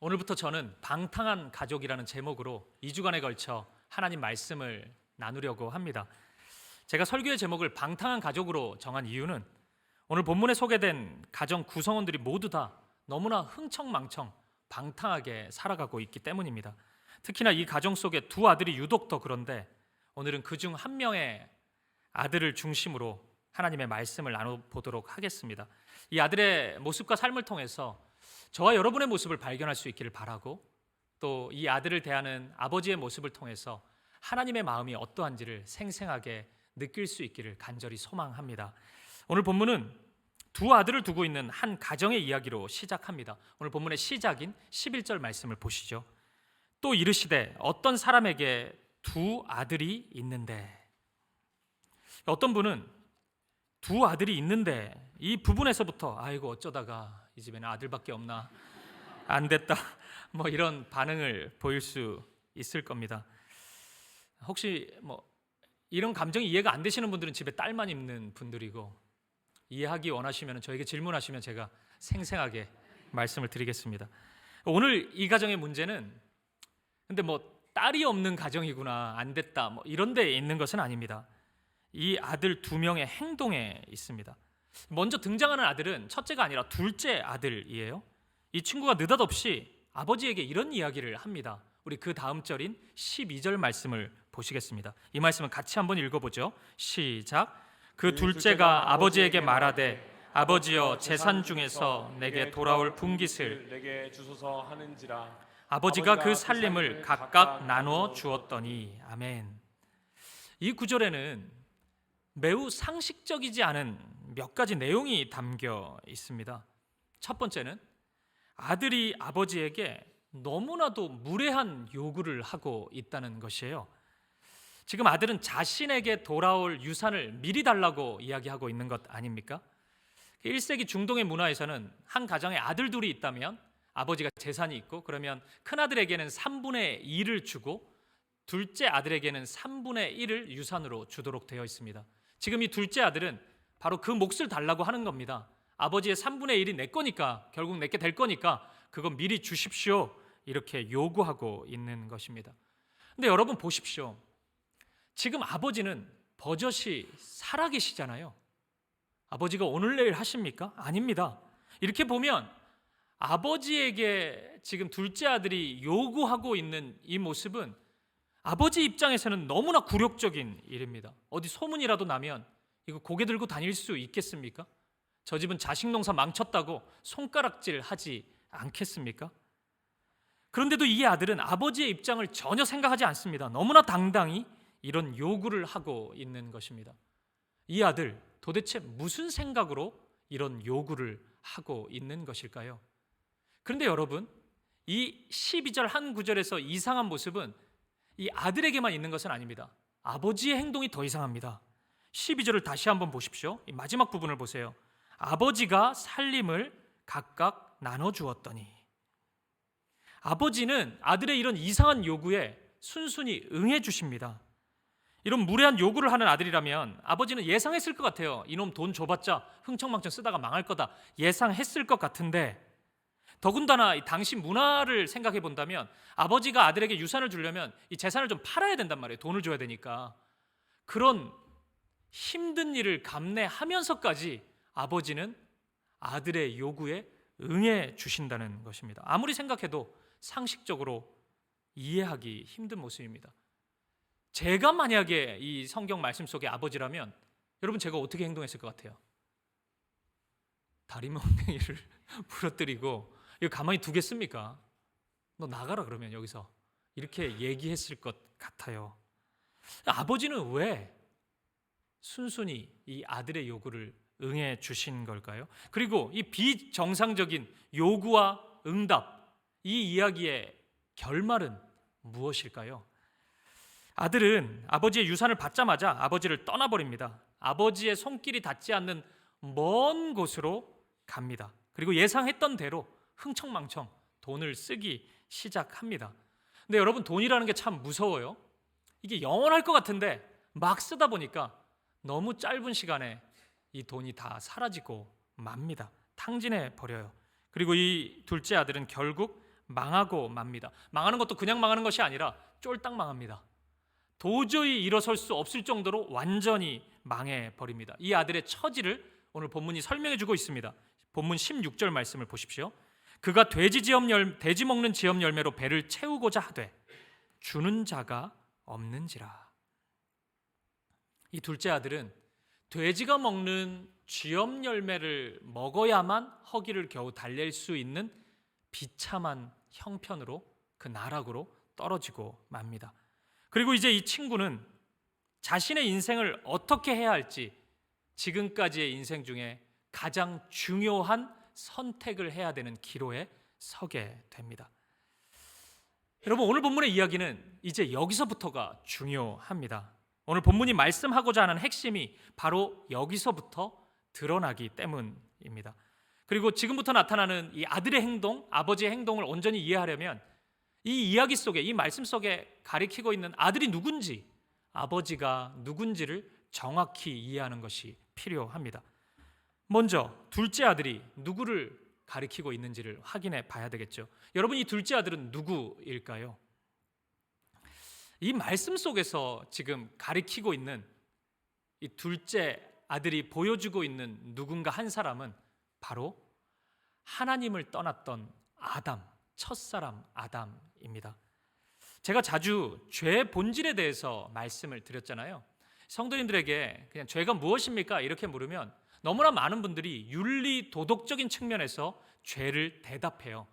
오늘부터 저는 방탕한 가족이라는 제목으로 2주간에 걸쳐 하나님 말씀을 나누려고 합니다. 제가 설교의 제목을 방탕한 가족으로 정한 이유는 오늘 본문에 소개된 가정 구성원들이 모두 다 너무나 흥청망청 방탕하게 살아가고 있기 때문입니다. 특히나 이 가정 속에 두 아들이 유독 더 그런데 오늘은 그중 한 명의 아들을 중심으로 하나님의 말씀을 나눠보도록 하겠습니다. 이 아들의 모습과 삶을 통해서 저와 여러분의 모습을 발견할 수 있기를 바라고, 또 이 아들을 대하는 아버지의 모습을 통해서 하나님의 마음이 어떠한지를 생생하게 느낄 수 있기를 간절히 소망합니다. 오늘 본문은 두 아들을 두고 있는 한 가정의 이야기로 시작합니다. 오늘 본문의 시작인 11절 말씀을 보시죠. 또 이르시되 어떤 사람에게 두 아들이 있는데, 어떤 분은 두 아들이 있는데 이 부분에서부터 아이고 어쩌다가 이 집에는 아들밖에 없나, 안 됐다, 뭐 이런 반응을 보일 수 있을 겁니다. 혹시 이런 감정이 이해가 안 되시는 분들은 집에 딸만 있는 분들이고, 이해하기 원하시면 저에게 질문하시면 제가 생생하게 말씀을 드리겠습니다. 오늘 이 가정의 문제는 근데 딸이 없는 가정이구나, 안 됐다, 이런 데 있는 것은 아닙니다. 이 아들 두 명의 행동에 있습니다. 먼저 등장하는 아들은 첫째가 아니라 둘째 아들이에요. 이 친구가 느닷없이 아버지에게 이런 이야기를 합니다. 우리 그 다음 절인 12절 말씀을 보시겠습니다. 이 말씀은 같이 한번 읽어보죠. 시작. 그 둘째가 아버지에게 말하되 아버지여 재산 중에서 내게 돌아올 분깃을 내게 주소서 하는지라. 아버지가 그 살림을 각각 나누어 주었더니. 아멘. 이 구절에는 매우 상식적이지 않은 몇 가지 내용이 담겨 있습니다. 첫 번째는 아들이 아버지에게 너무나도 무례한 요구를 하고 있다는 것이에요. 지금 아들은 자신에게 돌아올 유산을 미리 달라고 이야기하고 있는 것 아닙니까? 1세기 중동의 문화에서는 한 가정에 아들 둘이 있다면 아버지가 재산이 있고, 그러면 큰아들에게는 3분의 2를 주고 둘째 아들에게는 3분의 1을 유산으로 주도록 되어 있습니다. 지금 이 둘째 아들은 바로 그 몫을 달라고 하는 겁니다. 아버지의 3분의 1이 내 거니까, 결국 내게 될 거니까 그건 미리 주십시오, 이렇게 요구하고 있는 것입니다. 근데 여러분 보십시오. 지금 아버지는 버젓이 살아계시잖아요. 아버지가 오늘 내일 하십니까? 아닙니다. 이렇게 보면 아버지에게 지금 둘째 아들이 요구하고 있는 이 모습은 아버지 입장에서는 너무나 굴욕적인 일입니다. 어디 소문이라도 나면 이거 고개 들고 다닐 수 있겠습니까? 저 집은 자식 농사 망쳤다고 손가락질 하지 않겠습니까? 그런데도 이 아들은 아버지의 입장을 전혀 생각하지 않습니다. 너무나 당당히 이런 요구를 하고 있는 것입니다. 이 아들 도대체 무슨 생각으로 이런 요구를 하고 있는 것일까요? 그런데 여러분, 이 12절 한 구절에서 이상한 모습은 이 아들에게만 있는 것은 아닙니다. 아버지의 행동이 더 이상합니다. 12절을 다시 한번 보십시오. 이 마지막 부분을 보세요. 아버지가 살림을 각각 나눠주었더니. 아버지는 아들의 이런 이상한 요구에 순순히 응해 주십니다. 이런 무례한 요구를 하는 아들이라면 아버지는 예상했을 것 같아요. 이놈 돈 줘봤자 흥청망청 쓰다가 망할 거다, 예상했을 것 같은데, 더군다나 이 당시 문화를 생각해 본다면 아버지가 아들에게 유산을 주려면 이 재산을 좀 팔아야 된단 말이에요. 돈을 줘야 되니까. 그런 힘든 일을 감내하면서까지 아버지는 아들의 요구에 응해 주신다는 것입니다. 아무리 생각해도 상식적으로 이해하기 힘든 모습입니다. 제가 만약에 이 성경 말씀 속의 아버지라면 여러분, 제가 어떻게 행동했을 것 같아요? 다리몽둥이를 부러뜨리고 이거 가만히 두겠습니까? 너 나가라 그러면 여기서, 이렇게 얘기했을 것 같아요. 아버지는 왜 순순히 이 아들의 요구를 응해 주신 걸까요? 그리고 이 비정상적인 요구와 응답, 이 이야기의 결말은 무엇일까요? 아들은 아버지의 유산을 받자마자 아버지를 떠나버립니다. 아버지의 손길이 닿지 않는 먼 곳으로 갑니다. 그리고 예상했던 대로 흥청망청 돈을 쓰기 시작합니다. 근데 여러분, 돈이라는 게 참 무서워요. 이게 영원할 것 같은데 막 쓰다 보니까 너무 짧은 시간에 이 돈이 다 사라지고 맙니다. 탕진해 버려요. 그리고 이 둘째 아들은 결국 망하고 맙니다. 망하는 것도 그냥 망하는 것이 아니라 쫄딱 망합니다. 도저히 일어설 수 없을 정도로 완전히 망해버립니다. 이 아들의 처지를 오늘 본문이 설명해 주고 있습니다. 본문 16절 말씀을 보십시오. 그가 돼지 먹는 지엄 열매로 배를 채우고자 하되 주는 자가 없는지라. 이 둘째 아들은 돼지가 먹는 쥐엄 열매를 먹어야만 허기를 겨우 달랠 수 있는 비참한 형편으로 그 나락으로 떨어지고 맙니다. 그리고 이제 이 친구는 자신의 인생을 어떻게 해야 할지 지금까지의 인생 중에 가장 중요한 선택을 해야 되는 기로에 서게 됩니다. 여러분, 오늘 본문의 이야기는 이제 여기서부터가 중요합니다. 오늘 본문이 말씀하고자 하는 핵심이 바로 여기서부터 드러나기 때문입니다. 그리고 지금부터 나타나는 이 아들의 행동, 아버지의 행동을 온전히 이해하려면 이 이야기 속에, 이 말씀 속에 가리키고 있는 아들이 누군지, 아버지가 누군지를 정확히 이해하는 것이 필요합니다. 먼저 둘째 아들이 누구를 가리키고 있는지를 확인해 봐야 되겠죠. 여러분, 이 둘째 아들은 누구일까요? 이 말씀 속에서 지금 가리키고 있는 이 둘째 아들이 보여주고 있는 누군가 한 사람은 바로 하나님을 떠났던 아담, 첫사람 아담입니다. 제가 자주 죄의 본질에 대해서 말씀을 드렸잖아요. 성도님들에게 그냥 죄가 무엇입니까? 이렇게 물으면 너무나 많은 분들이 윤리 도덕적인 측면에서 죄를 대답해요.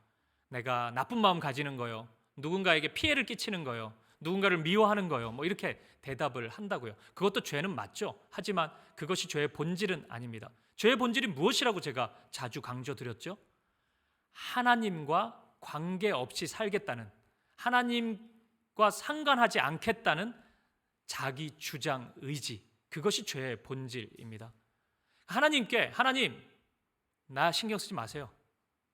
내가 나쁜 마음 가지는 거요, 누군가에게 피해를 끼치는 거요, 누군가를 미워하는 거요, 뭐 이렇게 대답을 한다고요. 그것도 죄는 맞죠. 하지만 그것이 죄의 본질은 아닙니다. 죄의 본질이 무엇이라고 제가 자주 강조드렸죠? 하나님과 관계없이 살겠다는, 하나님과 상관하지 않겠다는 자기 주장 의지, 그것이 죄의 본질입니다. 하나님께 하나님, 나 신경 쓰지 마세요.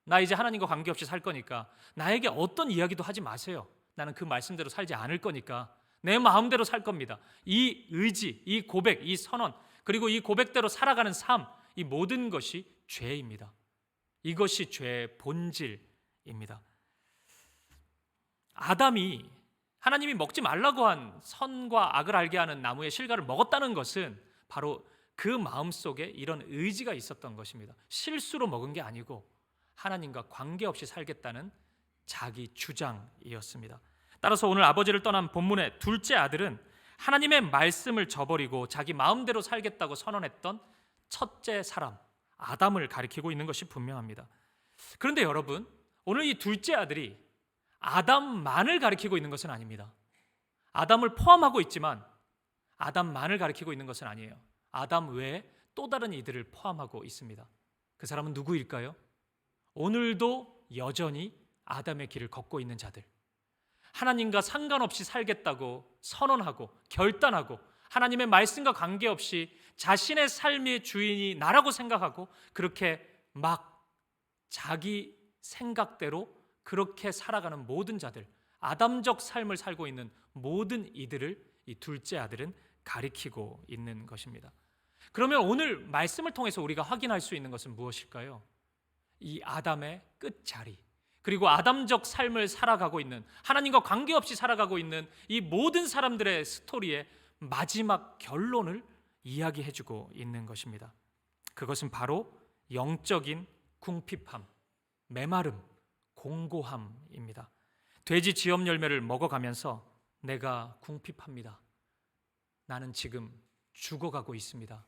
나 이제 하나님과 관계없이 살 거니까 나에게 어떤 이야기도 하지 마세요. 나는 그 말씀대로 살지 않을 거니까 내 마음대로 살 겁니다. 이 의지, 이 고백, 이 선언, 그리고 이 고백대로 살아가는 삶, 이 모든 것이 죄입니다. 이것이 죄의 본질입니다. 아담이 하나님이 먹지 말라고 한 선과 악을 알게 하는 나무의 실과를 먹었다는 것은 바로 그 마음속에 이런 의지가 있었던 것입니다. 실수로 먹은 게 아니고 하나님과 관계없이 살겠다는 자기 주장이었습니다. 따라서 오늘 아버지를 떠난 본문의 둘째 아들은 하나님의 말씀을 저버리고 자기 마음대로 살겠다고 선언했던 첫째 사람 아담을 가리키고 있는 것이 분명합니다. 그런데 여러분, 오늘 이 둘째 아들이 아담만을 가리키고 있는 것은 아닙니다. 아담을 포함하고 있지만 아담만을 가리키고 있는 것은 아니에요. 아담 외에 또 다른 이들을 포함하고 있습니다. 그 사람은 누구일까요? 오늘도 여전히 아담의 길을 걷고 있는 자들, 하나님과 상관없이 살겠다고 선언하고 결단하고 하나님의 말씀과 관계없이 자신의 삶의 주인이 나라고 생각하고 그렇게 막 자기 생각대로 그렇게 살아가는 모든 자들, 아담적 삶을 살고 있는 모든 이들을 이 둘째 아들은 가리키고 있는 것입니다. 그러면 오늘 말씀을 통해서 우리가 확인할 수 있는 것은 무엇일까요? 이 아담의 끝자리, 그리고 아담적 삶을 살아가고 있는, 하나님과 관계없이 살아가고 있는 이 모든 사람들의 스토리의 마지막 결론을 이야기해주고 있는 것입니다. 그것은 바로 영적인 궁핍함, 메마름, 공고함입니다. 돼지 지엄 열매를 먹어가면서 내가 궁핍합니다. 나는 지금 죽어가고 있습니다.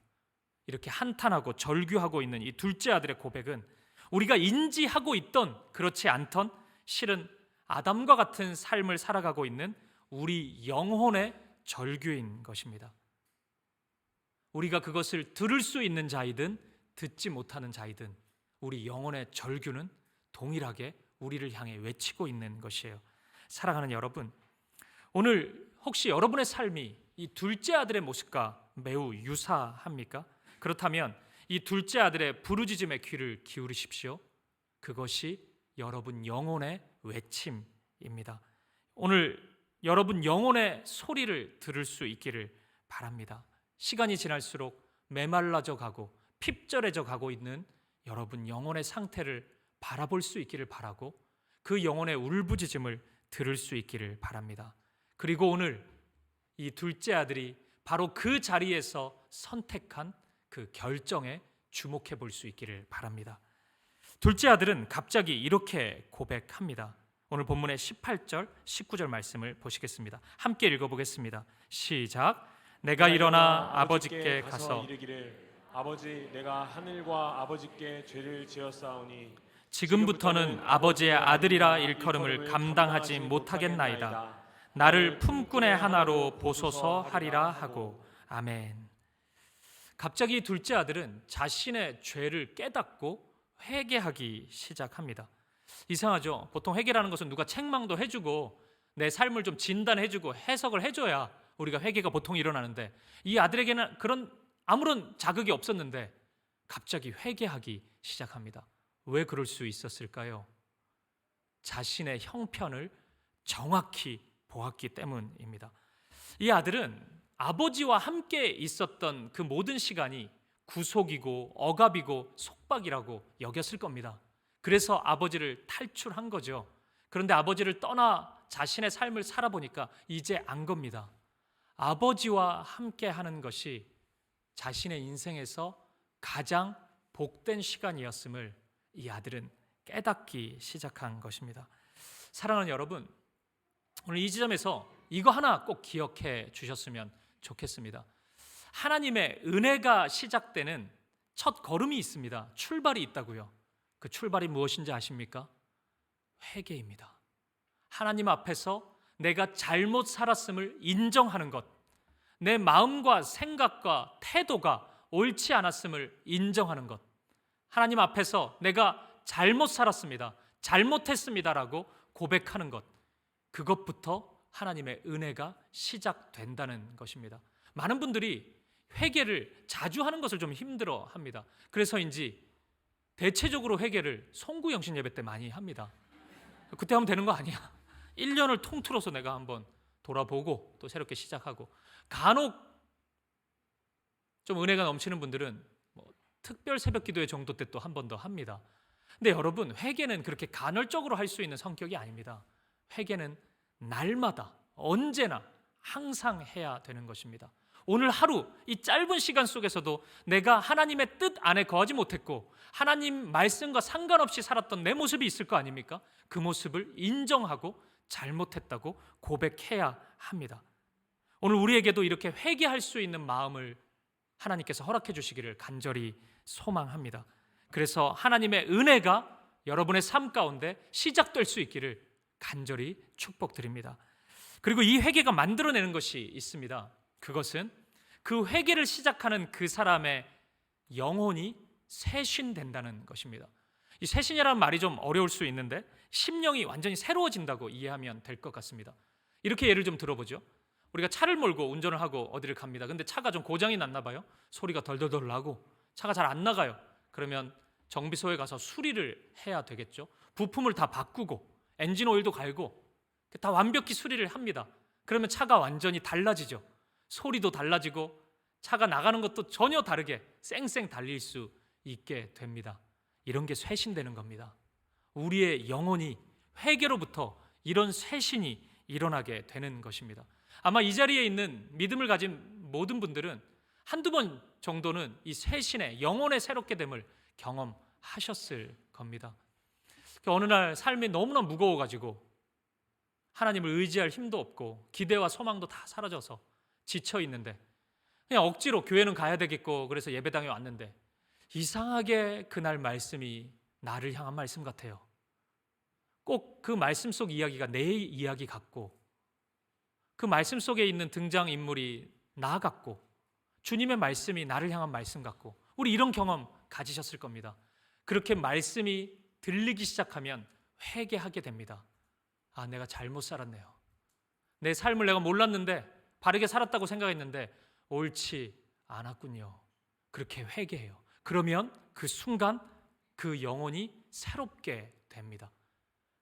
이렇게 한탄하고 절규하고 있는 이 둘째 아들의 고백은 우리가 인지하고 있던 그렇지 않던 실은 아담과 같은 삶을 살아가고 있는 우리 영혼의 절규인 것입니다. 우리가 그것을 들을 수 있는 자이든 듣지 못하는 자이든 우리 영혼의 절규는 동일하게 우리를 향해 외치고 있는 것이에요. 사랑하는 여러분, 오늘 혹시 여러분의 삶이 이 둘째 아들의 모습과 매우 유사합니까? 그렇다면 이 둘째 아들의 부르짖음에 귀를 기울이십시오. 그것이 여러분 영혼의 외침입니다. 오늘 여러분 영혼의 소리를 들을 수 있기를 바랍니다. 시간이 지날수록 메말라져 가고 핍절해져 가고 있는 여러분 영혼의 상태를 바라볼 수 있기를 바라고, 그 영혼의 울부짖음을 들을 수 있기를 바랍니다. 그리고 오늘 이 둘째 아들이 바로 그 자리에서 선택한 그 결정에 주목해 볼 수 있기를 바랍니다. 둘째 아들은 갑자기 이렇게 고백합니다. 오늘 본문의 18절, 19절 말씀을 보시겠습니다. 함께 읽어보겠습니다. 시작. 내가 일어나 아버지께 가서 이르기를 아버지, 내가 하늘과 아버지께 죄를 지었사오니 지금부터는 아버지의 아들이라 일컬음을 감당하지 못하겠나이다. 나를 품꾼의 하나로 보소서 하리라 하고. 아멘. 갑자기 둘째 아들은 자신의 죄를 깨닫고 회개하기 시작합니다. 이상하죠? 보통 회개라는 것은 누가 책망도 해주고 내 삶을 좀 진단해주고 해석을 해줘야 우리가 회개가 보통 일어나는데, 이 아들에게는 그런 아무런 자극이 없었는데 갑자기 회개하기 시작합니다. 왜 그럴 수 있었을까요? 자신의 형편을 정확히 보았기 때문입니다. 이 아들은 아버지와 함께 있었던 그 모든 시간이 구속이고 억압이고 속박이라고 여겼을 겁니다. 그래서 아버지를 탈출한 거죠. 그런데 아버지를 떠나 자신의 삶을 살아보니까 이제 안 겁니다. 아버지와 함께 하는 것이 자신의 인생에서 가장 복된 시간이었음을 이 아들은 깨닫기 시작한 것입니다. 사랑하는 여러분, 오늘 이 지점에서 이거 하나 꼭 기억해 주셨으면 좋겠습니다. 하나님의 은혜가 시작되는 첫 걸음이 있습니다. 출발이 있다고요. 그 출발이 무엇인지 아십니까? 회개입니다. 하나님 앞에서 내가 잘못 살았음을 인정하는 것, 내 마음과 생각과 태도가 옳지 않았음을 인정하는 것, 하나님 앞에서 내가 잘못 살았습니다, 잘못했습니다라고 고백하는 것, 그것부터 하나님의 은혜가 시작된다는 것입니다. 많은 분들이 회개를 자주 하는 것을 좀 힘들어합니다. 그래서인지 대체적으로 회개를 송구영신 예배 때 많이 합니다. 그때 하면 되는 거 아니야. 1년을 통틀어서 내가 한번 돌아보고 또 새롭게 시작하고, 간혹 좀 은혜가 넘치는 분들은 특별 새벽 기도회 정도 때 또 한 번 더 합니다. 근데 여러분, 회개는 그렇게 간헐적으로 할 수 있는 성격이 아닙니다. 회개는 날마다 언제나 항상 해야 되는 것입니다. 오늘 하루 이 짧은 시간 속에서도 내가 하나님의 뜻 안에 거하지 못했고 하나님 말씀과 상관없이 살았던 내 모습이 있을 거 아닙니까? 그 모습을 인정하고 잘못했다고 고백해야 합니다. 오늘 우리에게도 이렇게 회개할 수 있는 마음을 하나님께서 허락해 주시기를 간절히 소망합니다. 그래서 하나님의 은혜가 여러분의 삶 가운데 시작될 수 있기를 간절히 축복드립니다. 그리고 이 회개가 만들어내는 것이 있습니다. 그것은 그 회개를 시작하는 그 사람의 영혼이 새신된다는 것입니다. 이 새신이라는 말이 좀 어려울 수 있는데 심령이 완전히 새로워진다고 이해하면 될 것 같습니다. 이렇게 예를 좀 들어보죠. 우리가 차를 몰고 운전을 하고 어디를 갑니다. 근데 차가 좀 고장이 났나 봐요. 소리가 덜덜덜 나고 차가 잘 안 나가요. 그러면 정비소에 가서 수리를 해야 되겠죠. 부품을 다 바꾸고 엔진 오일도 갈고 다 완벽히 수리를 합니다. 그러면 차가 완전히 달라지죠. 소리도 달라지고 차가 나가는 것도 전혀 다르게 쌩쌩 달릴 수 있게 됩니다. 이런 게 쇄신되는 겁니다. 우리의 영혼이 회개로부터 이런 쇄신이 일어나게 되는 것입니다. 아마 이 자리에 있는 믿음을 가진 모든 분들은 한두 번 정도는 이 쇄신의 영혼의 새롭게 됨을 경험하셨을 겁니다. 어느 날 삶이 너무나 무거워가지고 하나님을 의지할 힘도 없고 기대와 소망도 다 사라져서 지쳐 있는데 그냥 억지로 교회는 가야 되겠고 그래서 예배당에 왔는데 이상하게 그날 말씀이 나를 향한 말씀 같아요. 꼭 그 말씀 속 이야기가 내 이야기 같고 그 말씀 속에 있는 등장인물이 나 같고 주님의 말씀이 나를 향한 말씀 같고 우리 이런 경험 가지셨을 겁니다. 그렇게 말씀이 들리기 시작하면 회개하게 됩니다. 아, 내가 잘못 살았네요. 내 삶을 내가 몰랐는데 바르게 살았다고 생각했는데 옳지 않았군요. 그렇게 회개해요. 그러면 그 순간 그 영혼이 새롭게 됩니다.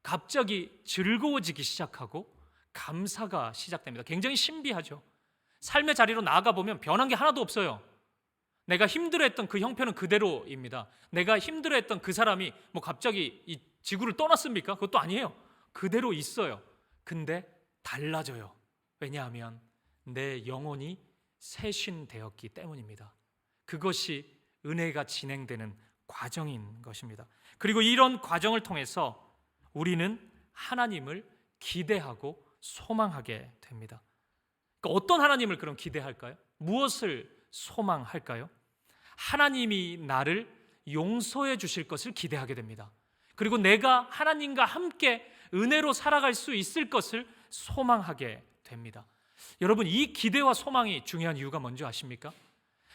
갑자기 즐거워지기 시작하고 감사가 시작됩니다. 굉장히 신비하죠. 삶의 자리로 나아가 보면 변한 게 하나도 없어요. 내가 힘들어했던 그 형편은 그대로입니다. 내가 힘들어했던 그 사람이 뭐 갑자기 이 지구를 떠났습니까? 그것도 아니에요. 그대로 있어요. 근데 달라져요. 왜냐하면 내 영혼이 새신되었기 때문입니다. 그것이 은혜가 진행되는 과정인 것입니다. 그리고 이런 과정을 통해서 우리는 하나님을 기대하고 소망하게 됩니다. 그러니까 어떤 하나님을 그럼 기대할까요? 무엇을 소망할까요? 하나님이 나를 용서해 주실 것을 기대하게 됩니다. 그리고 내가 하나님과 함께 은혜로 살아갈 수 있을 것을 소망하게 됩니다. 여러분, 이 기대와 소망이 중요한 이유가 뭔지 아십니까?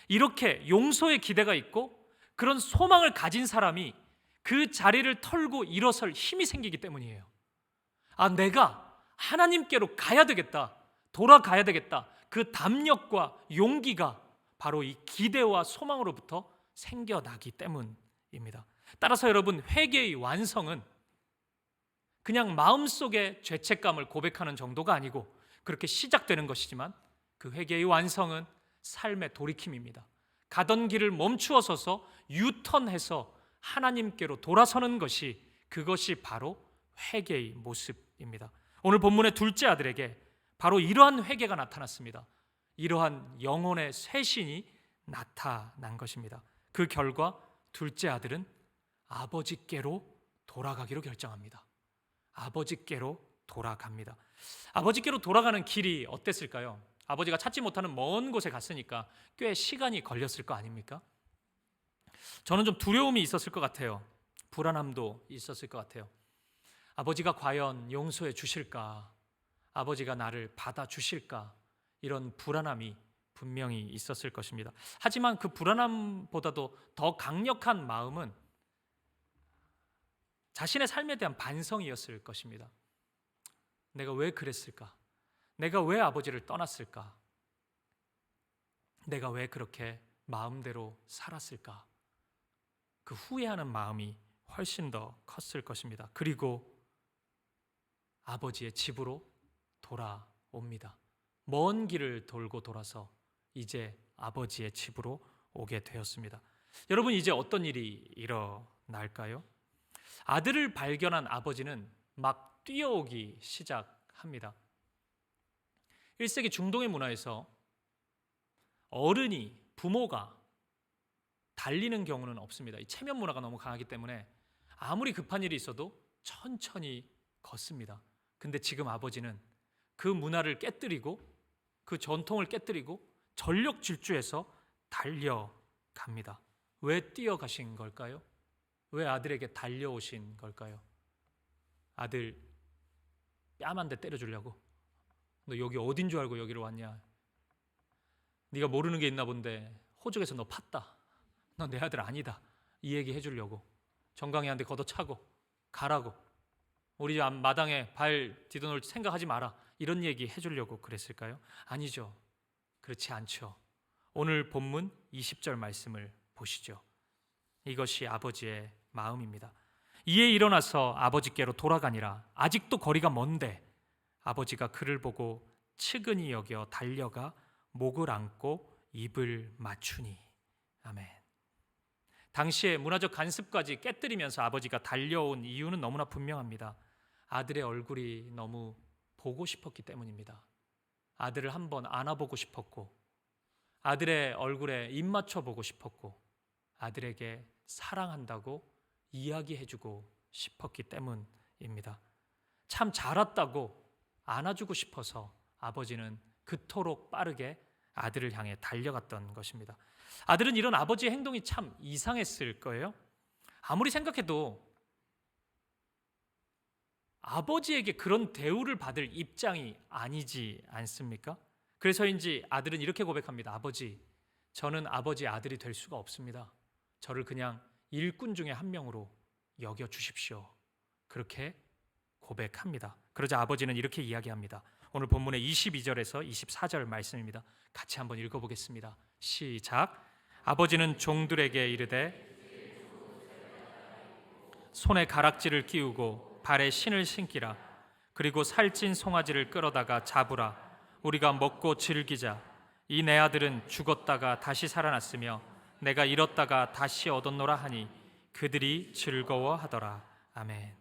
이렇게 용서의 기대가 있고 그런 소망을 가진 사람이 그 자리를 털고 일어설 힘이 생기기 때문이에요. 내가 하나님께로 가야 되겠다, 돌아가야 되겠다. 그 담력과 용기가 바로 이 기대와 소망으로부터 생겨나기 때문입니다. 따라서 여러분, 회개의 완성은 그냥 마음속의 죄책감을 고백하는 정도가 아니고 그렇게 시작되는 것이지만 그 회개의 완성은 삶의 돌이킴입니다. 가던 길을 멈추어 서서 유턴해서 하나님께로 돌아서는 것이, 그것이 바로 회개의 모습입니다. 오늘 본문의 둘째 아들에게 바로 이러한 회개가 나타났습니다. 이러한 영혼의 쇄신이 나타난 것입니다. 그 결과 둘째 아들은 아버지께로 돌아가기로 결정합니다. 아버지께로 돌아갑니다. 아버지께로 돌아가는 길이 어땠을까요? 아버지가 찾지 못하는 먼 곳에 갔으니까 꽤 시간이 걸렸을 거 아닙니까? 저는 좀 두려움이 있었을 것 같아요. 불안함도 있었을 것 같아요. 아버지가 과연 용서해 주실까? 아버지가 나를 받아주실까? 이런 불안함이 분명히 있었을 것입니다. 하지만 그 불안함보다도 더 강력한 마음은 자신의 삶에 대한 반성이었을 것입니다. 내가 왜 그랬을까? 내가 왜 아버지를 떠났을까? 내가 왜 그렇게 마음대로 살았을까? 그 후회하는 마음이 훨씬 더 컸을 것입니다. 그리고 아버지의 집으로 돌아옵니다. 먼 길을 돌고 돌아서 이제 아버지의 집으로 오게 되었습니다. 여러분, 이제 어떤 일이 일어날까요? 아들을 발견한 아버지는 막 뛰어오기 시작합니다. 1세기 중동의 문화에서 어른이, 부모가 달리는 경우는 없습니다. 이 체면 문화가 너무 강하기 때문에 아무리 급한 일이 있어도 천천히 걷습니다. 근데 지금 아버지는 그 문화를 깨뜨리고 그 전통을 깨뜨리고 전력 질주해서 달려갑니다. 왜 뛰어가신 걸까요? 왜 아들에게 달려오신 걸까요? 아들 뺨 한 대 때려주려고? 너 여기 어딘 줄 알고 여기로 왔냐? 네가 모르는 게 있나 본데 호적에서 너 팠다. 너 내 아들 아니다. 이 얘기 해주려고 정강이한테 걷어차고 가라고, 우리 집 마당에 발 디뎌놓을 생각하지 마라, 이런 얘기 해주려고 그랬을까요? 아니죠. 그렇지 않죠. 오늘 본문 20절 말씀을 보시죠. 이것이 아버지의 마음입니다. 이에 일어나서 아버지께로 돌아가니라. 아직도 거리가 먼데 아버지가 그를 보고 측은히 여겨 달려가 목을 안고 입을 맞추니. 아멘. 당시에 문화적 관습까지 깨뜨리면서 아버지가 달려온 이유는 너무나 분명합니다. 아들의 얼굴이 너무 보고 싶었기 때문입니다. 아들을 한번 안아보고 싶었고, 아들의 얼굴에 입 맞춰보고 싶었고, 아들에게 사랑한다고 이야기해주고 싶었기 때문입니다. 참 잘 왔다고 안아주고 싶어서 아버지는 그토록 빠르게 아들을 향해 달려갔던 것입니다. 아들은 이런 아버지의 행동이 참 이상했을 거예요. 아무리 생각해도 아버지에게 그런 대우를 받을 입장이 아니지 않습니까? 그래서인지 아들은 이렇게 고백합니다. 아버지, 저는 아버지의 아들이 될 수가 없습니다. 저를 그냥 일꾼 중에 한 명으로 여겨주십시오. 그렇게 고백합니다. 그러자 아버지는 이렇게 이야기합니다. 오늘 본문의 22절에서 24절 말씀입니다. 같이 한번 읽어보겠습니다. 시작. 아버지는 종들에게 이르되 손에 가락지를 끼우고 발에 신을 신기라. 그리고 살찐 송아지를 끌어다가 잡으라. 우리가 먹고 즐기자. 이 내 아들은 죽었다가 다시 살아났으며 내가 잃었다가 다시 얻었노라 하니 그들이 즐거워하더라. 아멘.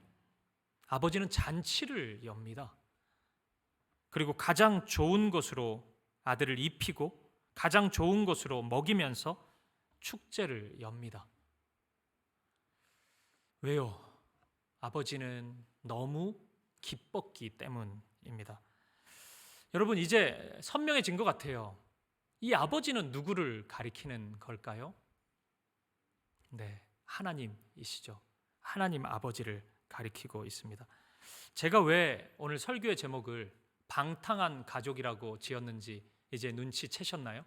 아버지는 잔치를 엽니다. 그리고 가장 좋은 것으로 아들을 입히고 가장 좋은 것으로 먹이면서 축제를 엽니다. 왜요? 아버지는 너무 기뻤기 때문입니다. 여러분, 이제 선명해진 것 같아요. 이 아버지는 누구를 가리키는 걸까요? 네, 하나님이시죠. 하나님 아버지를 가리키고 있습니다. 제가 왜 오늘 설교의 제목을 방탕한 가족이라고 지었는지 이제 눈치채셨나요?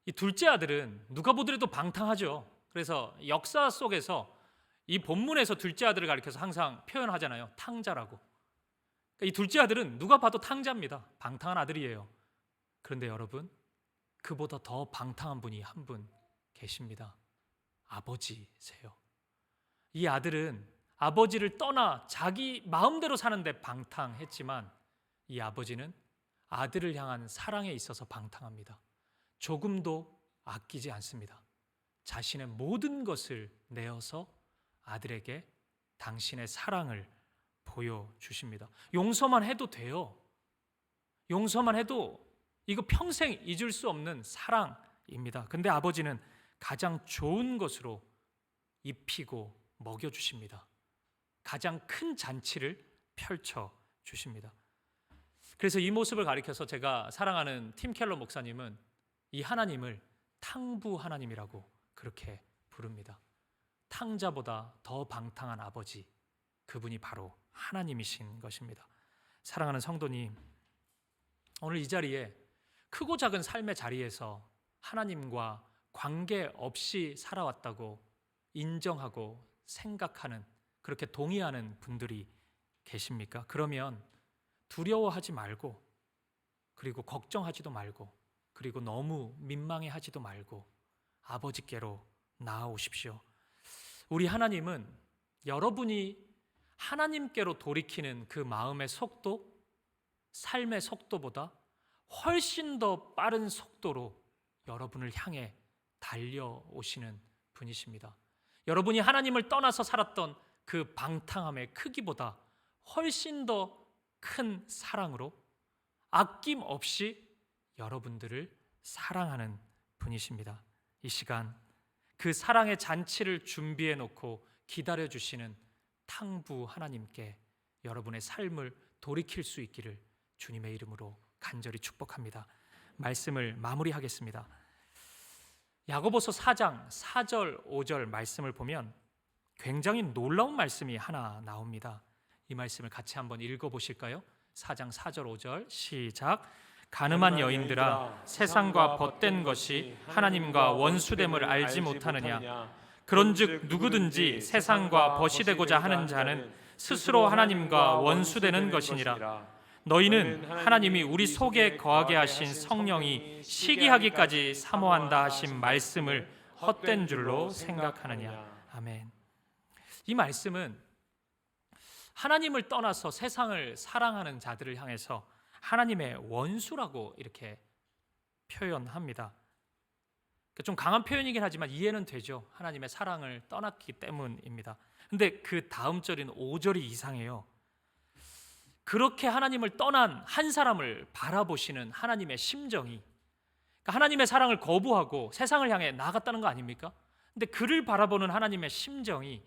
이 둘째 아들은 누가 보더라도 방탕하죠. 그래서 역사 속에서 이 본문에서 둘째 아들을 가리켜서 항상 표현하잖아요. 탕자라고. 이 둘째 아들은 누가 봐도 탕자입니다. 방탕한 아들이에요. 그런데 여러분, 그보다 더 방탕한 분이 한 분 계십니다. 아버지세요. 이 아들은 아버지를 떠나 자기 마음대로 사는데 방탕했지만 이 아버지는 아들을 향한 사랑에 있어서 방탕합니다. 조금도 아끼지 않습니다. 자신의 모든 것을 내어서 아들에게 당신의 사랑을 보여주십니다. 용서만 해도 돼요. 용서만 해도 이거 평생 잊을 수 없는 사랑입니다. 근데 아버지는 가장 좋은 것으로 입히고 먹여주십니다. 가장 큰 잔치를 펼쳐주십니다. 그래서 이 모습을 가리켜서 제가 사랑하는 팀 켈러 목사님은 이 하나님을 탕부 하나님이라고 그렇게 부릅니다. 탕자보다 더 방탕한 아버지, 그분이 바로 하나님이신 것입니다. 사랑하는 성도님, 오늘 이 자리에 크고 작은 삶의 자리에서 하나님과 관계없이 살아왔다고 인정하고 생각하는, 그렇게 동의하는 분들이 계십니까? 그러면 두려워하지 말고, 그리고 걱정하지도 말고, 그리고 너무 민망해하지도 말고 아버지께로 나아오십시오. 우리 하나님은 여러분이 하나님께로 돌이키는 그 마음의 속도, 삶의 속도보다 훨씬 더 빠른 속도로 여러분을 향해 달려오시는 분이십니다. 여러분이 하나님을 떠나서 살았던 그 방탕함의 크기보다 훨씬 더 큰 사랑으로 아낌없이 여러분들을 사랑하는 분이십니다. 이 시간 그 사랑의 잔치를 준비해 놓고 기다려 주시는 탕부 하나님께 여러분의 삶을 돌이킬 수 있기를 주님의 이름으로 간절히 축복합니다. 말씀을 마무리하겠습니다. 야고보서 4장 4절 5절 말씀을 보면 굉장히 놀라운 말씀이 하나 나옵니다. 이 말씀을 같이 한번 읽어보실까요? 4장 4절 5절 시작. 가늠한 여인들아, 세상과 벗된 것이 하나님과 원수됨을 알지 못하느냐? 그런즉 누구든지 세상과 벗이 되고자 하는 자는 스스로 하나님과 원수되는 것이니라. 너희는 하나님이 우리 속에 거하게 하신 성령이 시기하기까지 사모한다 하신 말씀을 헛된 줄로 생각하느냐? 아멘. 이 말씀은 하나님을 떠나서 세상을 사랑하는 자들을 향해서 하나님의 원수라고 이렇게 표현합니다. 좀 강한 표현이긴 하지만 이해는 되죠. 하나님의 사랑을 떠났기 때문입니다. 근데 그 다음 절인 5절이 이상해요. 그렇게 하나님을 떠난 한 사람을 바라보시는 하나님의 심정이, 그러니까 하나님의 사랑을 거부하고 세상을 향해 나아갔다는 거 아닙니까? 근데 그를 바라보는 하나님의 심정이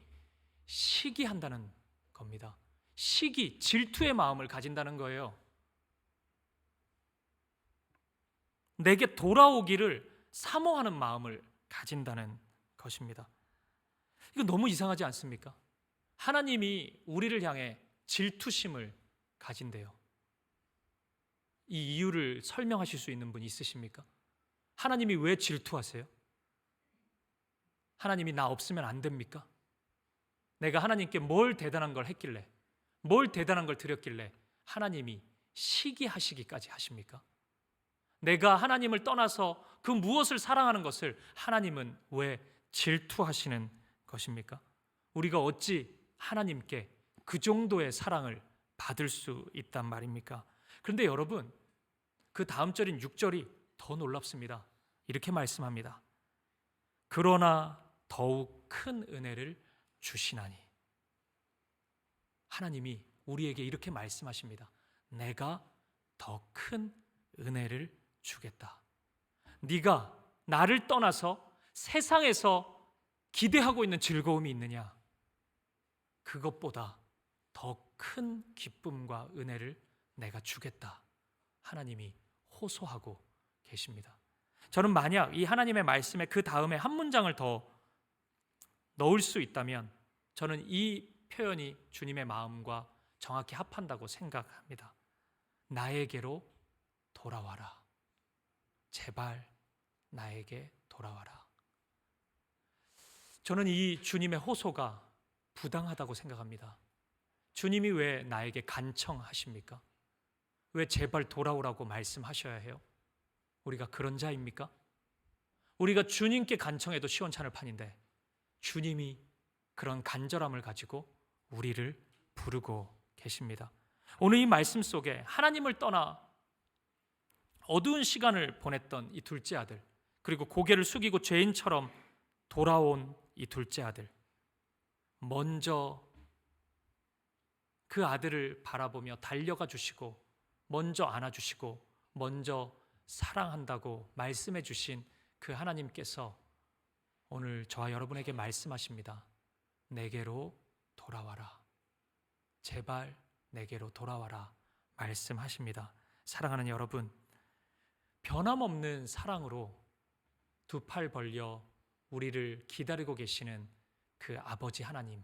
시기한다는 겁니다. 시기, 질투의 마음을 가진다는 거예요. 내게 돌아오기를 사모하는 마음을 가진다는 것입니다. 이거 너무 이상하지 않습니까? 하나님이 우리를 향해 질투심을 가진대요. 이 이유를 설명하실 수 있는 분 있으십니까? 하나님이 왜 질투하세요? 하나님이 나 없으면 안 됩니까? 내가 하나님께 뭘 대단한 걸 했길래, 뭘 대단한 걸 드렸길래 하나님이 시기하시기까지 하십니까? 내가 하나님을 떠나서 그 무엇을 사랑하는 것을 하나님은 왜 질투하시는 것입니까? 우리가 어찌 하나님께 그 정도의 사랑을 받을 수 있단 말입니까? 그런데 여러분, 그 다음 절인 6절이 더 놀랍습니다. 이렇게 말씀합니다. 그러나 더욱 큰 은혜를 주시나니. 하나님이 우리에게 이렇게 말씀하십니다. 내가 더 큰 은혜를 주겠다. 네가 나를 떠나서 세상에서 기대하고 있는 즐거움이 있느냐? 그것보다 더 큰 기쁨과 은혜를 내가 주겠다. 하나님이 호소하고 계십니다. 저는 만약 이 하나님의 말씀에 그 다음에 한 문장을 더 넣을 수 있다면 저는 이 표현이 주님의 마음과 정확히 합한다고 생각합니다. 나에게로 돌아와라. 제발 나에게 돌아와라. 저는 이 주님의 호소가 부당하다고 생각합니다. 주님이 왜 나에게 간청하십니까? 왜 제발 돌아오라고 말씀하셔야 해요? 우리가 그런 자입니까? 우리가 주님께 간청해도 시원찮을 판인데 주님이 그런 간절함을 가지고 우리를 부르고 계십니다. 오늘 이 말씀 속에 하나님을 떠나 어두운 시간을 보냈던 이 둘째 아들, 그리고 고개를 숙이고 죄인처럼 돌아온 이 둘째 아들, 먼저 그 아들을 바라보며 달려가 주시고 먼저 안아주시고 먼저 사랑한다고 말씀해 주신 그 하나님께서 오늘 저와 여러분에게 말씀하십니다. 내게로 돌아와라. 제발 내게로 돌아와라 말씀하십니다. 사랑하는 여러분, 변함없는 사랑으로 두 팔 벌려 우리를 기다리고 계시는 그 아버지 하나님,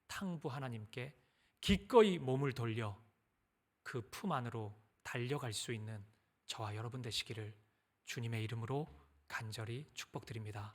탕부 하나님께 기꺼이 몸을 돌려 그 품 안으로 달려갈 수 있는 저와 여러분 되시기를 주님의 이름으로 간절히 축복드립니다.